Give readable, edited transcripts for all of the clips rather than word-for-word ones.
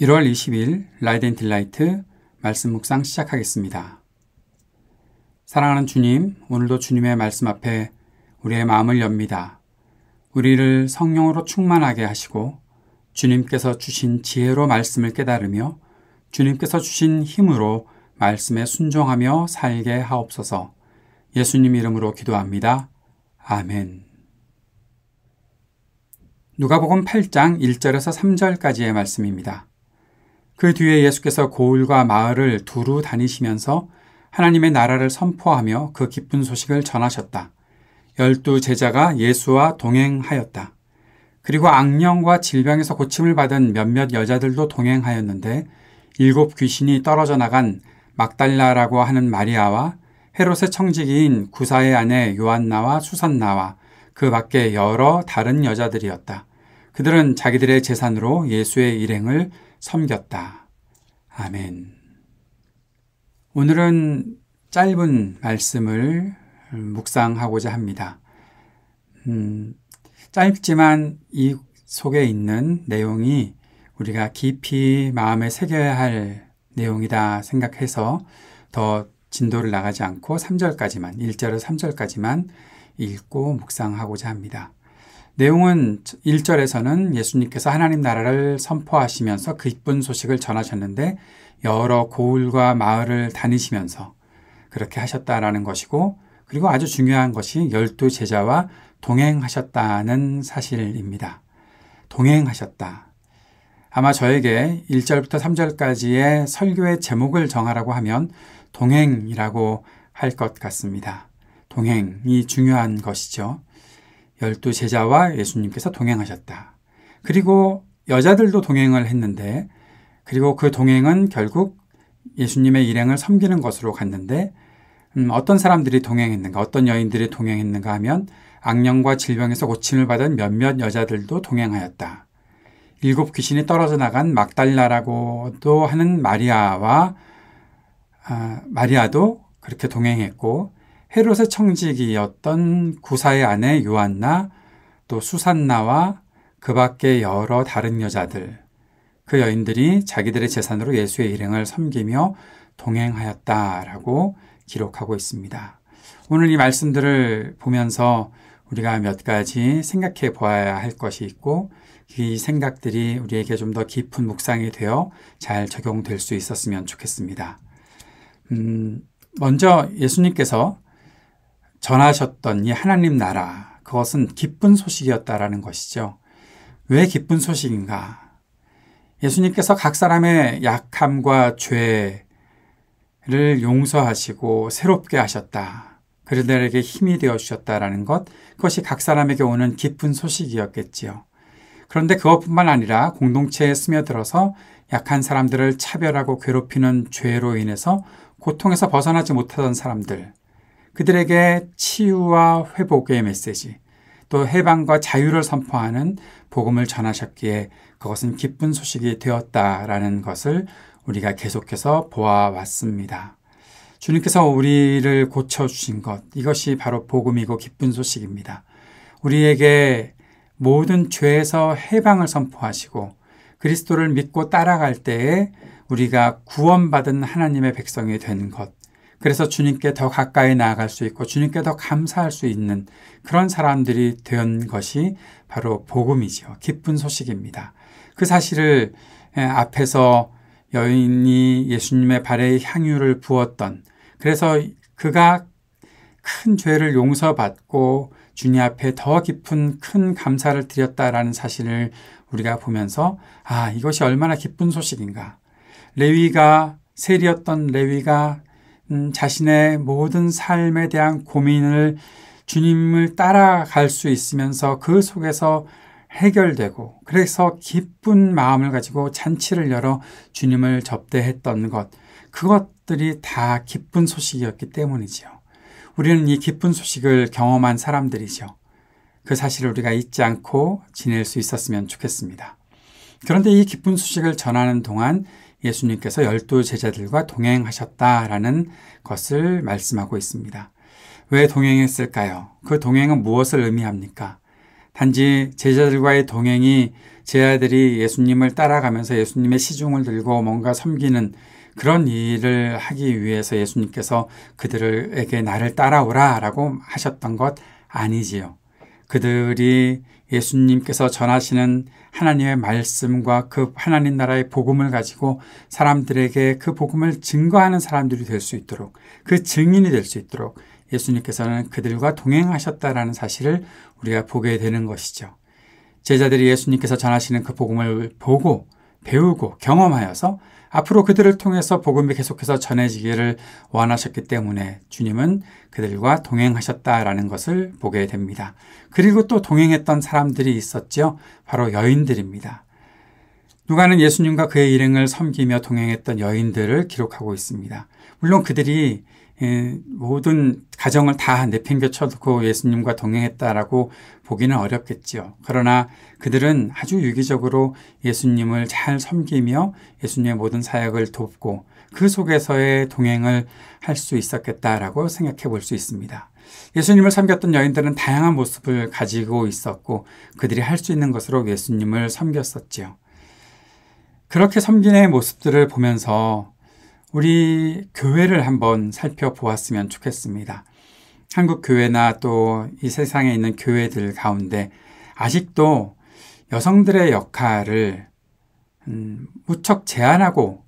1월 20일 라이트 앤 딜라이트 말씀 묵상 시작하겠습니다. 사랑하는 주님, 오늘도 주님의 말씀 앞에 우리의 마음을 엽니다. 우리를 성령으로 충만하게 하시고 주님께서 주신 지혜로 말씀을 깨달으며 주님께서 주신 힘으로 말씀에 순종하며 살게 하옵소서. 예수님 이름으로 기도합니다. 아멘. 누가복음 8장 1절에서 3절까지의 말씀입니다. 그 뒤에 예수께서 고을과 마을을 두루 다니시면서 하나님의 나라를 선포하며 그 기쁜 소식을 전하셨다. 12 제자가 예수와 동행하였다. 그리고 악령과 질병에서 고침을 받은 몇몇 여자들도 동행하였는데 7 귀신이 떨어져 나간 막달라라고 하는 마리아와 헤롯의 청지기인 구사의 아내 요한나와 수산나와 그 밖에 여러 다른 여자들이었다. 그들은 자기들의 재산으로 예수의 일행을 섬겼다. 아멘. 오늘은 짧은 말씀을 묵상하고자 합니다. 짧지만 이 속에 있는 내용이 우리가 깊이 마음에 새겨야 할 내용이다 생각해서 더 진도를 나가지 않고 3절까지만, 1절에서 3절까지만 읽고 묵상하고자 합니다. 내용은 1절에서는 예수님께서 하나님 나라를 선포하시면서 그 기쁜 소식을 전하셨는데 여러 고을과 마을을 다니시면서 그렇게 하셨다라는 것이고, 그리고 아주 중요한 것이 12 제자와 동행하셨다는 사실입니다. 동행하셨다. 아마 저에게 1절부터 3절까지의 설교의 제목을 정하라고 하면 동행이라고 할 것 같습니다. 동행이 중요한 것이죠. 12 제자와 예수님께서 동행하셨다. 그리고 여자들도 동행을 했는데, 그리고 그 동행은 결국 예수님의 일행을 섬기는 것으로 갔는데, 어떤 사람들이 동행했는가, 어떤 여인들이 동행했는가 하면 악령과 질병에서 고침을 받은 몇몇 여자들도 동행하였다. 7 귀신이 떨어져 나간 막달라라고도 하는 마리아도 그렇게 동행했고, 헤롯의 청지기였던 구사의 아내 요한나, 또 수산나와 그 밖에 여러 다른 여자들, 그 여인들이 자기들의 재산으로 예수의 일행을 섬기며 동행하였다라고 기록하고 있습니다. 오늘 이 말씀들을 보면서 우리가 몇 가지 생각해 보아야 할 것이 있고, 이 생각들이 우리에게 좀 더 깊은 묵상이 되어 잘 적용될 수 있었으면 좋겠습니다. 먼저 예수님께서 전하셨던 이 하나님 나라, 그것은 기쁜 소식이었다라는 것이죠. 왜 기쁜 소식인가? 예수님께서 각 사람의 약함과 죄를 용서하시고 새롭게 하셨다. 그들에게 힘이 되어 주셨다라는 것, 그것이 각 사람에게 오는 기쁜 소식이었겠지요. 그런데 그것뿐만 아니라 공동체에 스며들어서 약한 사람들을 차별하고 괴롭히는 죄로 인해서 고통에서 벗어나지 못하던 사람들, 그들에게 치유와 회복의 메시지, 또 해방과 자유를 선포하는 복음을 전하셨기에 그것은 기쁜 소식이 되었다라는 것을 우리가 계속해서 보아왔습니다. 주님께서 우리를 고쳐주신 것, 이것이 바로 복음이고 기쁜 소식입니다. 우리에게 모든 죄에서 해방을 선포하시고 그리스도를 믿고 따라갈 때에 우리가 구원받은 하나님의 백성이 된 것, 그래서 주님께 더 가까이 나아갈 수 있고 주님께 더 감사할 수 있는 그런 사람들이 된 것이 바로 복음이죠. 기쁜 소식입니다. 그 사실을 앞에서 여인이 예수님의 발에 향유를 부었던, 그래서 그가 큰 죄를 용서받고 주님 앞에 더 깊은 큰 감사를 드렸다라는 사실을 우리가 보면서 이것이 얼마나 기쁜 소식인가. 세리였던 레위가 자신의 모든 삶에 대한 고민을 주님을 따라갈 수 있으면서 그 속에서 해결되고, 그래서 기쁜 마음을 가지고 잔치를 열어 주님을 접대했던 것, 그것들이 다 기쁜 소식이었기 때문이죠. 우리는 이 기쁜 소식을 경험한 사람들이죠. 그 사실을 우리가 잊지 않고 지낼 수 있었으면 좋겠습니다. 그런데 이 기쁜 소식을 전하는 동안 예수님께서 12 제자들과 동행하셨다라는 것을 말씀하고 있습니다. 왜 동행했을까요? 그 동행은 무엇을 의미합니까? 단지 제자들과의 동행이 제자들이 예수님을 따라가면서 예수님의 시중을 들고 뭔가 섬기는 그런 일을 하기 위해서 예수님께서 그들에게 나를 따라오라 라고 하셨던 것 아니지요. 그들이 예수님께서 전하시는 하나님의 말씀과 그 하나님 나라의 복음을 가지고 사람들에게 그 복음을 증거하는 사람들이 될 수 있도록, 그 증인이 될 수 있도록 예수님께서는 그들과 동행하셨다라는 사실을 우리가 보게 되는 것이죠. 제자들이 예수님께서 전하시는 그 복음을 보고 배우고 경험하여서 앞으로 그들을 통해서 복음이 계속해서 전해지기를 원하셨기 때문에 주님은 그들과 동행하셨다라는 것을 보게 됩니다. 그리고 또 동행했던 사람들이 있었죠. 바로 여인들입니다. 누가는 예수님과 그의 일행을 섬기며 동행했던 여인들을 기록하고 있습니다. 물론 그들이 모든 가정을 다 내팽개쳐두고 예수님과 동행했다라고 보기는 어렵겠지요. 그러나 그들은 아주 유기적으로 예수님을 잘 섬기며 예수님의 모든 사역을 돕고 그 속에서의 동행을 할 수 있었겠다라고 생각해 볼 수 있습니다. 예수님을 섬겼던 여인들은 다양한 모습을 가지고 있었고 그들이 할 수 있는 것으로 예수님을 섬겼었지요. 그렇게 섬기는 모습들을 보면서 우리 교회를 한번 살펴보았으면 좋겠습니다. 한국 교회나 또 이 세상에 있는 교회들 가운데 아직도 여성들의 역할을 무척 제한하고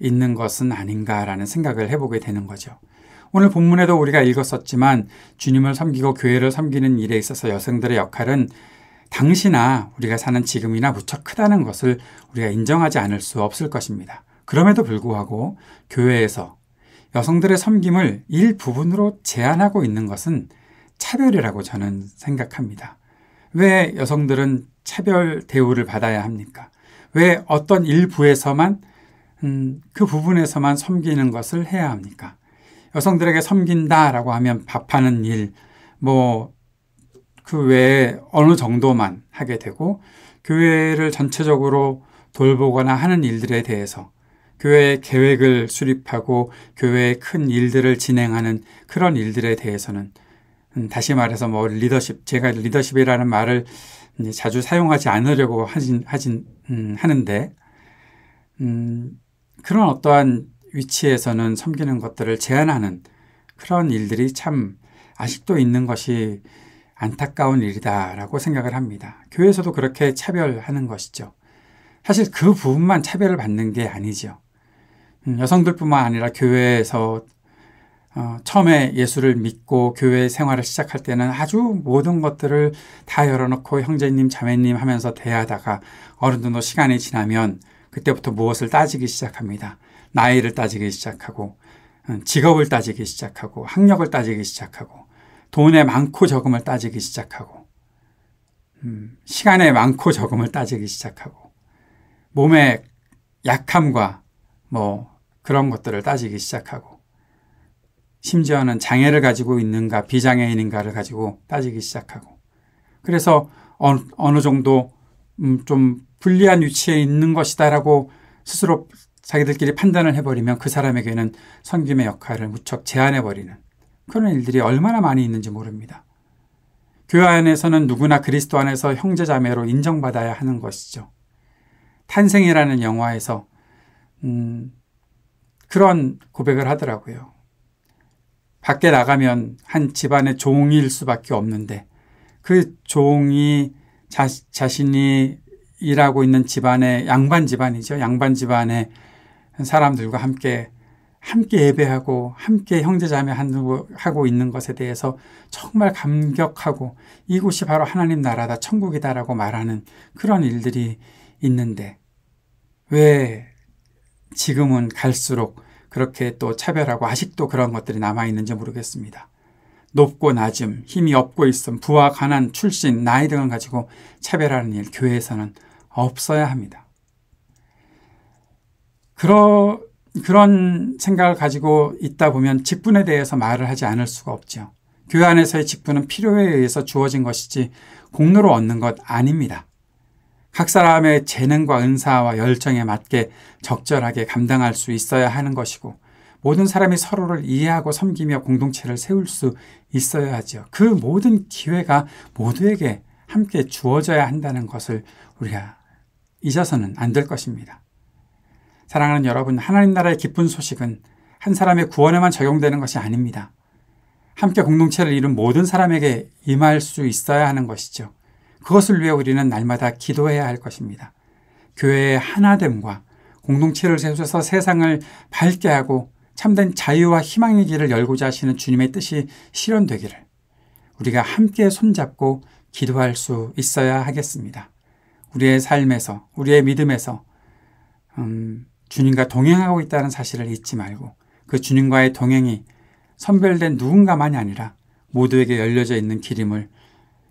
있는 것은 아닌가라는 생각을 해보게 되는 거죠. 오늘 본문에도 우리가 읽었었지만 주님을 섬기고 교회를 섬기는 일에 있어서 여성들의 역할은 당시나 우리가 사는 지금이나 무척 크다는 것을 우리가 인정하지 않을 수 없을 것입니다. 그럼에도 불구하고 교회에서 여성들의 섬김을 일부분으로 제한하고 있는 것은 차별이라고 저는 생각합니다. 왜 여성들은 차별 대우를 받아야 합니까? 왜 어떤 일부에서만 그 부분에서만 섬기는 것을 해야 합니까? 여성들에게 섬긴다라고 하면 밥하는 일, 그 외에 어느 정도만 하게 되고 교회를 전체적으로 돌보거나 하는 일들에 대해서 교회의 계획을 수립하고 교회의 큰 일들을 진행하는 그런 일들에 대해서는 다시 말해서 제가 리더십이라는 말을 자주 사용하지 않으려고 하는데 그런 어떠한 위치에서는 섬기는 것들을 제한하는 그런 일들이 참 아직도 있는 것이 안타까운 일이다라고 생각을 합니다. 교회에서도 그렇게 차별하는 것이죠. 사실 그 부분만 차별을 받는 게 아니죠. 여성들뿐만 아니라 교회에서 처음에 예수를 믿고 교회 생활을 시작할 때는 아주 모든 것들을 다 열어놓고 형제님, 자매님 하면서 대하다가 어느 정도 시간이 지나면 그때부터 무엇을 따지기 시작합니다. 나이를 따지기 시작하고 직업을 따지기 시작하고 학력을 따지기 시작하고 돈의 많고 적음을 따지기 시작하고 시간의 많고 적음을 따지기 시작하고 몸의 약함과 그런 것들을 따지기 시작하고 심지어는 장애를 가지고 있는가 비장애인인가를 가지고 따지기 시작하고 그래서 어느 정도 좀 불리한 위치에 있는 것이다라고 스스로 자기들끼리 판단을 해버리면 그 사람에게는 섬김의 역할을 무척 제한해버리는 그런 일들이 얼마나 많이 있는지 모릅니다. 교회 안에서는 누구나 그리스도 안에서 형제자매로 인정받아야 하는 것이죠. 탄생이라는 영화에서 그런 고백을 하더라고요. 밖에 나가면 한 집안의 종일 수밖에 없는데 그 종이 자신이 일하고 있는 집안의 양반 집안이죠. 양반 집안의 사람들과 함께 예배하고 함께 형제자매 하고 있는 것에 대해서 정말 감격하고 이곳이 바로 하나님 나라다, 천국이다라고 말하는 그런 일들이 있는데 왜 지금은 갈수록 그렇게 또 차별하고 아직도 그런 것들이 남아있는지 모르겠습니다. 높고 낮음, 힘이 없고 있음, 부와 가난, 출신, 나이 등을 가지고 차별하는 일, 교회에서는 없어야 합니다. 그런 생각을 가지고 있다 보면 직분에 대해서 말을 하지 않을 수가 없죠. 교회 안에서의 직분은 필요에 의해서 주어진 것이지 공로로 얻는 것 아닙니다. 각 사람의 재능과 은사와 열정에 맞게 적절하게 감당할 수 있어야 하는 것이고 모든 사람이 서로를 이해하고 섬기며 공동체를 세울 수 있어야 하죠. 그 모든 기회가 모두에게 함께 주어져야 한다는 것을 우리가 잊어서는 안 될 것입니다. 사랑하는 여러분, 하나님 나라의 기쁜 소식은 한 사람의 구원에만 적용되는 것이 아닙니다. 함께 공동체를 이룬 모든 사람에게 임할 수 있어야 하는 것이죠. 그것을 위해 우리는 날마다 기도해야 할 것입니다. 교회의 하나됨과 공동체를 세우셔서 세상을 밝게 하고 참된 자유와 희망의 길을 열고자 하시는 주님의 뜻이 실현되기를 우리가 함께 손잡고 기도할 수 있어야 하겠습니다. 우리의 삶에서, 우리의 믿음에서 주님과 동행하고 있다는 사실을 잊지 말고 그 주님과의 동행이 선별된 누군가만이 아니라 모두에게 열려져 있는 길임을,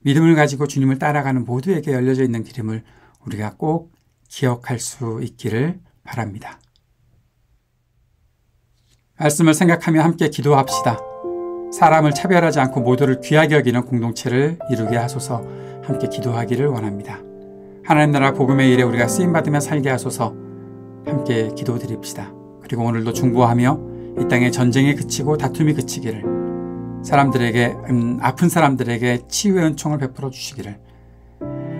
믿음을 가지고 주님을 따라가는 모두에게 열려져 있는 길임을 우리가 꼭 기억할 수 있기를 바랍니다. 말씀을 생각하며 함께 기도합시다. 사람을 차별하지 않고 모두를 귀하게 여기는 공동체를 이루게 하소서. 함께 기도하기를 원합니다. 하나님 나라 복음의 일에 우리가 쓰임받으며 살게 하소서. 함께 기도드립시다. 그리고 오늘도 중보하며 이 땅의 전쟁이 그치고 다툼이 그치기를, 사람들에게 아픈 사람들에게 치유의 은총을 베풀어 주시기를,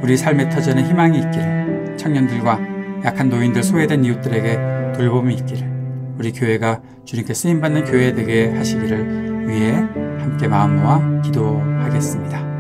우리 삶의 터전에 희망이 있기를, 청년들과 약한 노인들, 소외된 이웃들에게 돌봄이 있기를, 우리 교회가 주님께 쓰임받는 교회 되게 하시기를 위해 함께 마음 모아 기도하겠습니다.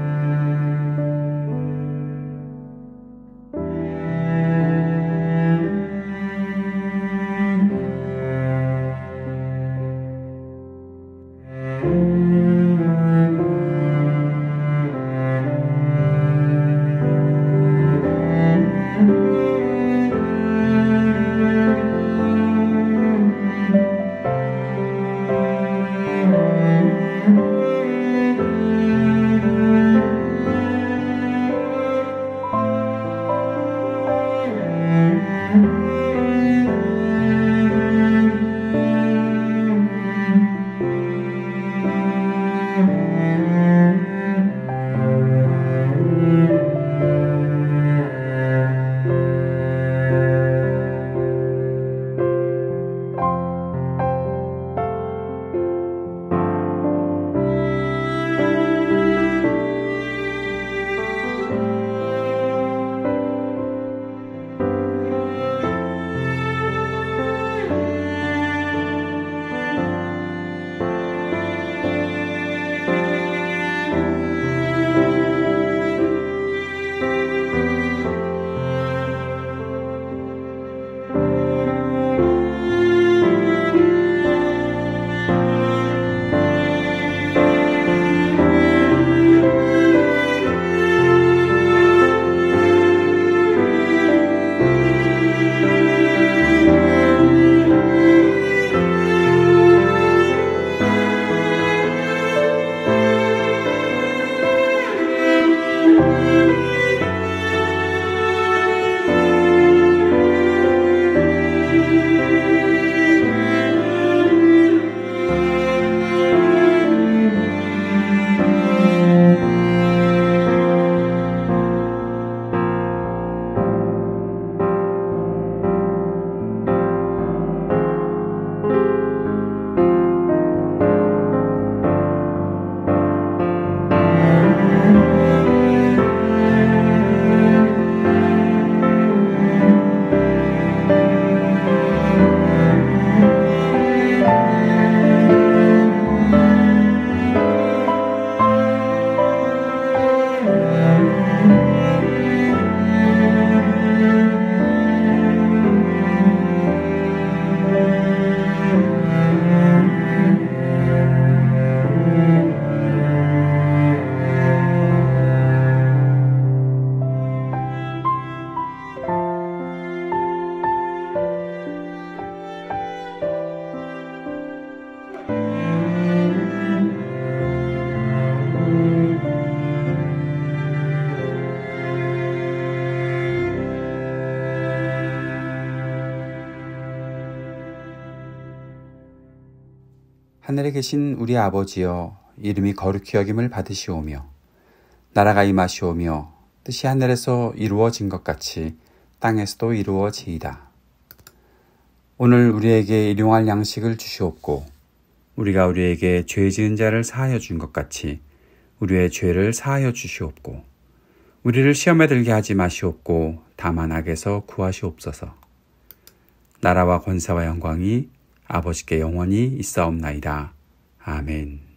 하늘에 계신 우리 아버지여, 이름이 거룩히 여김을 받으시오며 나라가 임하시오며 뜻이 하늘에서 이루어진 것 같이 땅에서도 이루어지이다. 오늘 우리에게 일용할 양식을 주시옵고 우리가 우리에게 죄 지은 자를 사하여 준 것 같이 우리의 죄를 사하여 주시옵고 우리를 시험에 들게 하지 마시옵고 다만 악에서 구하시옵소서. 나라와 권세와 영광이 아버지께 영원히 있사옵나이다. 아멘.